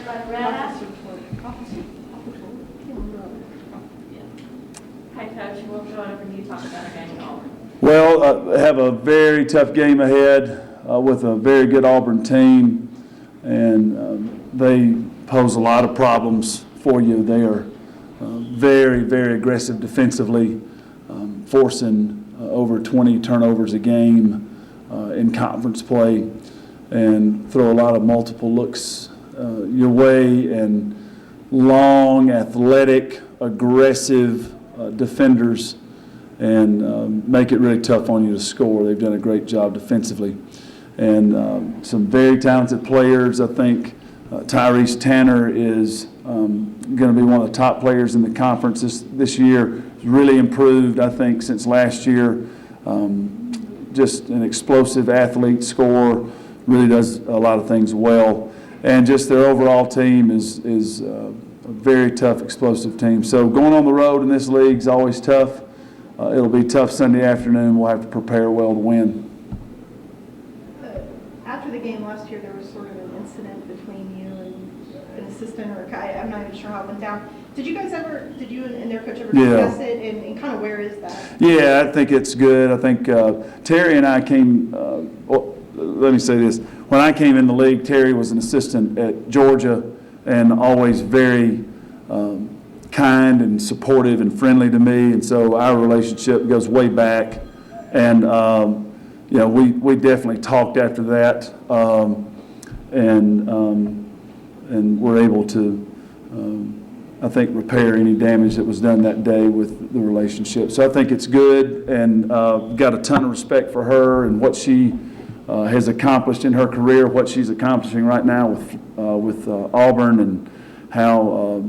Retta? Hi, Coach. We'll throw it over to you to talk about our game at Auburn. Well, have a very tough game ahead with a very good Auburn team, and they pose a lot of problems for you. They are very, very aggressive defensively, forcing over 20 turnovers a game in conference play, and throw a lot of multiple looks your way, and long, athletic, aggressive defenders, and make it really tough on you to score. They've done a great job defensively. And some very talented players. I think Tyrese Tanner is going to be one of the top players in the conference this year. He's really improved, I think, since last year. Just an explosive athlete, scorer, really does a lot of things well. And just their overall team is a very tough, explosive team. So going on the road in this league is always tough. It'll be tough Sunday afternoon. We'll have to prepare well to win. After the game last year, there was sort of an incident between you and an assistant or a guy. I'm not even sure how it went down. Did you and their coach ever discuss it, and kind of where is that? Yeah, I think it's good. I think Terry and I came, let me say this. When I came in the league, Terry was an assistant at Georgia and always very kind and supportive and friendly to me, and so our relationship goes way back. And you know, we definitely talked after that, and we're able to, I think, repair any damage that was done that day with the relationship. So I think it's good, and got a ton of respect for her and what she has accomplished in her career, what she's accomplishing right now with Auburn, and how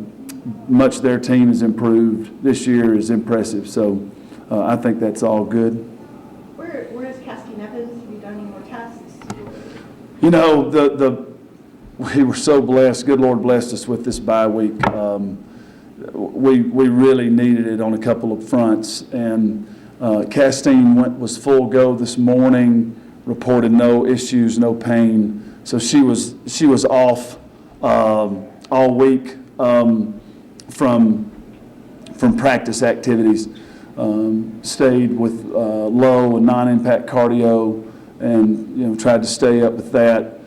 much their team has improved this year is impressive. So I think that's all good. Where is Caskey Nevins? Have you done any more tests? You know, we were so blessed. Good Lord blessed us with this bye week. We really needed it on a couple of fronts, and Castine was full go this morning. Reported no issues, no pain. So she was off all week from practice activities. Stayed with low and non-impact cardio, and tried to stay up with that.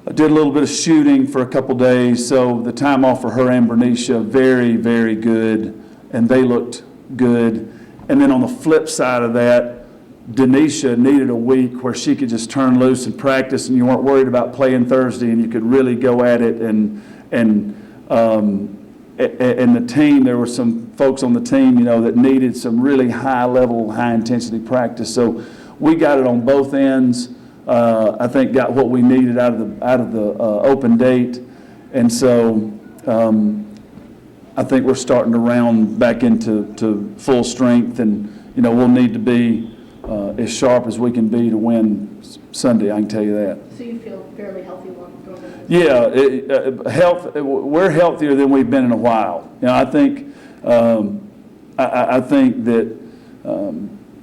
I did a little bit of shooting for a couple days, so the time off for her and Bernicia, very, very good, and they looked good. And then on the flip side of that, Denisha needed a week where she could just turn loose and practice, and you weren't worried about playing Thursday, and you could really go at it. And the team, there were some folks on the team, that needed some really high-level, high-intensity practice. So we got it on both ends. I think got what we needed out of the open date, and so I think we're starting to round back into full strength, and we'll need to be as sharp as we can be to win Sunday. I can tell you that. So you feel fairly healthy going into this? Yeah, health. We're healthier than we've been in a while. I think I think that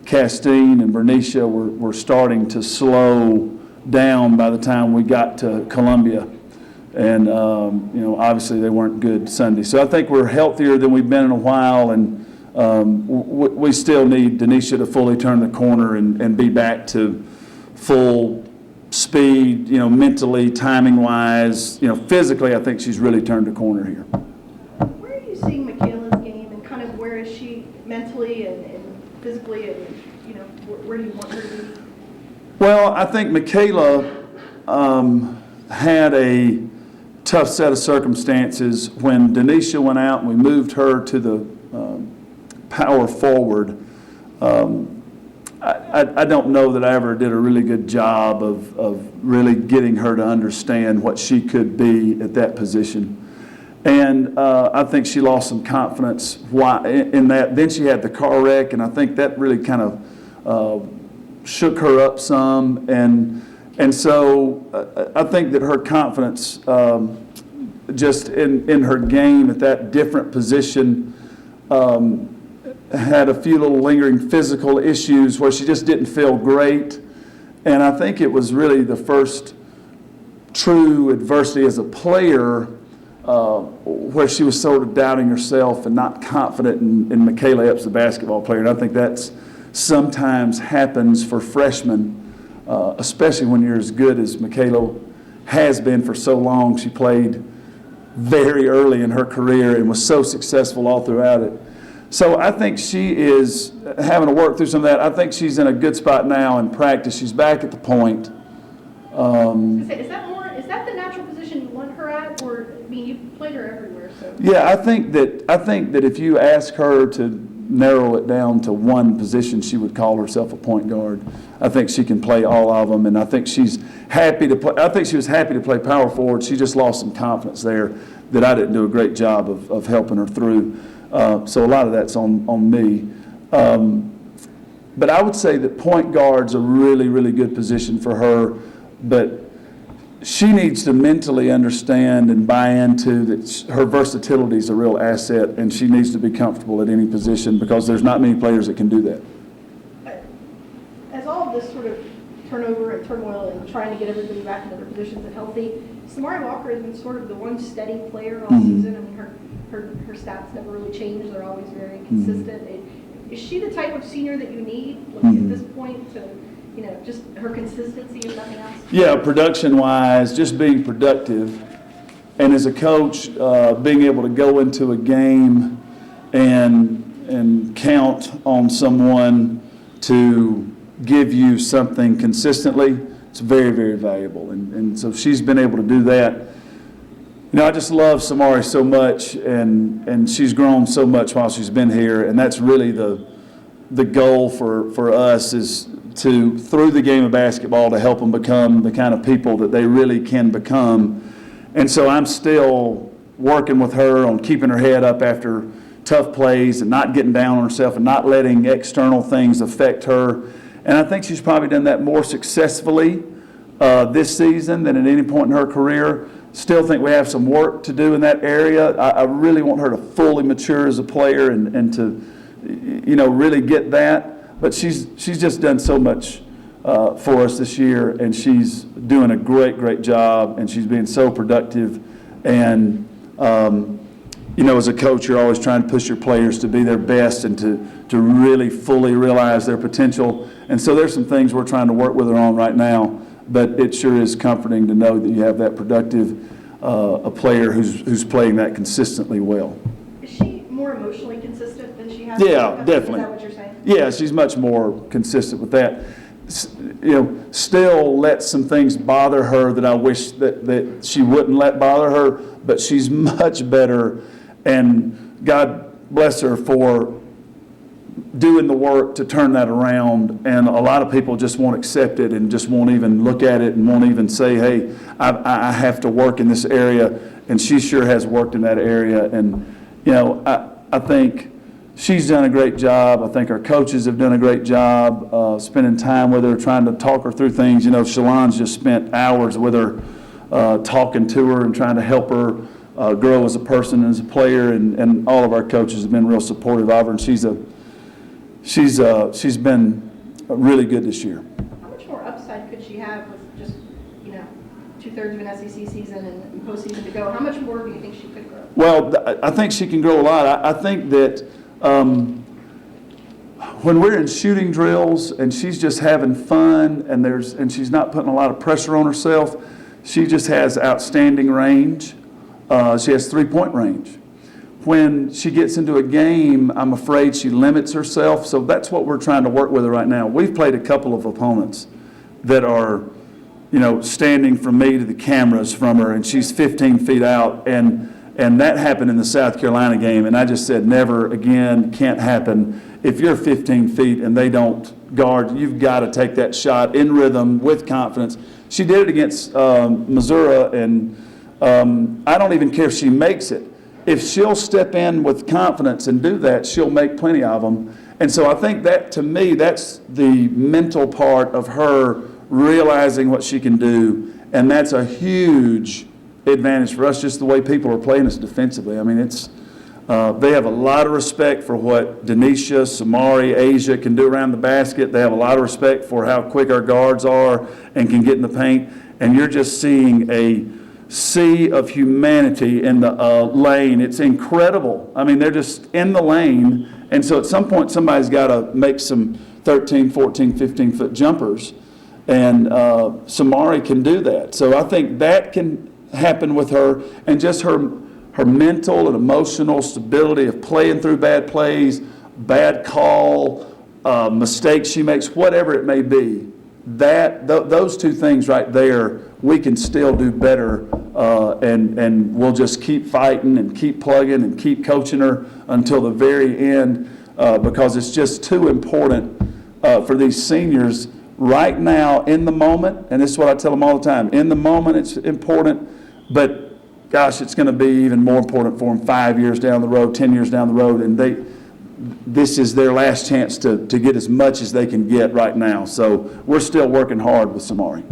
Castine and Bernicia were starting to slow down by the time we got to Columbia, and obviously they weren't good Sunday. So I think we're healthier than we've been in a while, and we still need Denisha to fully turn the corner and be back to full speed, mentally, timing-wise. Physically, I think she's really turned the corner here. Where are you seeing Michaela's game, and kind of where is she mentally and physically, and where do you want her to be? Well, I think Michaela had a tough set of circumstances when Denisha went out and we moved her to the power forward. I don't know that I ever did a really good job of really getting her to understand what she could be at that position. And I think she lost some confidence in that. Then she had the car wreck, and I think that really kind of shook her up some. And so I think that her confidence just in her game at that different position had a few little lingering physical issues where she just didn't feel great. And I think it was really the first true adversity as a player, where she was sort of doubting herself and not confident in Michaela Epps, the basketball player. And I think that's sometimes happens for freshmen, especially when you're as good as Michaela has been for so long. She played very early in her career and was so successful all throughout it. So I think she is having to work through some of that. I think she's in a good spot now in practice. She's back at the point. Is that the natural position you want her at, or I mean, you've played her everywhere, so? Yeah, I think that if you ask her to narrow it down to one position, she would call herself a point guard. I think she can play all of them, and I think she's happy to play. I think she was happy to play power forward. She just lost some confidence there that I didn't do a great job of helping her through. So a lot of that's on me. But I would say that point guard's a really, really good position for her, but she needs to mentally understand and buy into that her versatility is a real asset, and she needs to be comfortable at any position because there's not many players that can do that. As all of this sort of turnover and turmoil and trying to get everybody back into their positions and healthy, Samari Walker has been sort of the one steady player all season. I mean, her stats never really change. They're always very consistent. Is she the type of senior that you need at this point to, just her consistency and nothing else? Yeah, production-wise, just being productive. And as a coach, being able to go into a game and count on someone to give you something consistently, it's very, very valuable. And so she's been able to do that. I just love Samari so much, and she's grown so much while she's been here, and that's really the goal for us is to, through the game of basketball, to help them become the kind of people that they really can become. And so I'm still working with her on keeping her head up after tough plays and not getting down on herself and not letting external things affect her. And I think she's probably done that more successfully this season than at any point in her career. Still think we have some work to do in that area. I really want her to fully mature as a player and to, really get that. But she's just done so much for us this year, and she's doing a great, great job, and she's being so productive. And, as a coach, you're always trying to push your players to be their best and to really fully realize their potential. And so there's some things we're trying to work with her on right now. But it sure is comforting to know that you have that productive a player who's playing that consistently well. Is she more emotionally consistent than she has? Yeah, definitely. Is that what you're saying? Yeah, she's much more consistent with that. Still lets some things bother her that I wish that she wouldn't let bother her, but she's much better, and God bless her for doing the work to turn that around. And a lot of people just won't accept it and just won't even look at it and won't even say, hey, I have to work in this area. And she sure has worked in that area. And, I think she's done a great job. I think our coaches have done a great job spending time with her, trying to talk her through things. Shalon's just spent hours with her talking to her and trying to help her grow as a person and as a player. And all of our coaches have been real supportive of her. And she's been really good this year. How much more upside could she have with just, 2/3 of an SEC season and postseason to go? How much more do you think she could grow? Well, I think she can grow a lot. I think that when we're in shooting drills and she's just having fun and she's not putting a lot of pressure on herself, she just has outstanding range. She has three-point range. When she gets into a game, I'm afraid she limits herself. So that's what we're trying to work with her right now. We've played a couple of opponents that are, standing from me to the cameras from her, and she's 15 feet out. And that happened in the South Carolina game. And I just said, never again, can't happen. If you're 15 feet and they don't guard, you've got to take that shot in rhythm with confidence. She did it against Missouri, and I don't even care if she makes it. If she'll step in with confidence and do that, she'll make plenty of them. And so I think that, to me, that's the mental part of her realizing what she can do. And that's a huge advantage for us, just the way people are playing us defensively. I mean, they have a lot of respect for what Denisha, Samari, Asia can do around the basket. They have a lot of respect for how quick our guards are and can get in the paint. and you're just seeing a sea of humanity in the lane. It's incredible. I mean, they're just in the lane, and so at some point somebody's got to make some 13, 14, 15-foot jumpers, and Samari can do that. So I think that can happen with her, and just her mental and emotional stability of playing through bad plays, bad call, mistakes she makes, whatever it may be. Those two things right there, we can still do better, and we'll just keep fighting and keep plugging and keep coaching her until the very end, because it's just too important for these seniors right now in the moment. And this is what I tell them all the time: in the moment it's important, but gosh, it's going to be even more important for them 5 years down the road, 10 years down the road, and this is their last chance to get as much as they can get right now. So we're still working hard with Samari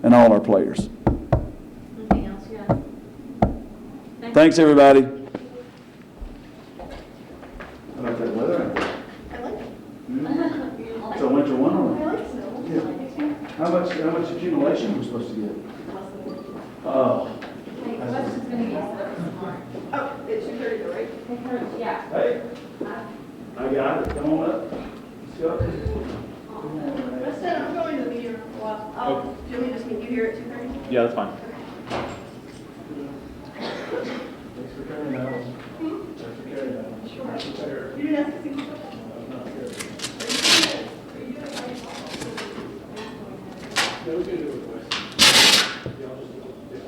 and all our players. Anything else you got? Thanks, everybody. How about that weather? I like it. It's a winter wonderland. I like snow. How much accumulation are we supposed to get? What's just gonna be tomorrow? Oh, it's 2:30 though, right? Yeah. Hey, I got it. Come on up. Let's go. Preston, I'm going to the meeting in a while. Do you want me to just meet you here at 2:30? Yeah, that's fine. Thanks for carrying that one. Thanks for carrying that one. Sure. You didn't ask to see me. Yeah, we can do it.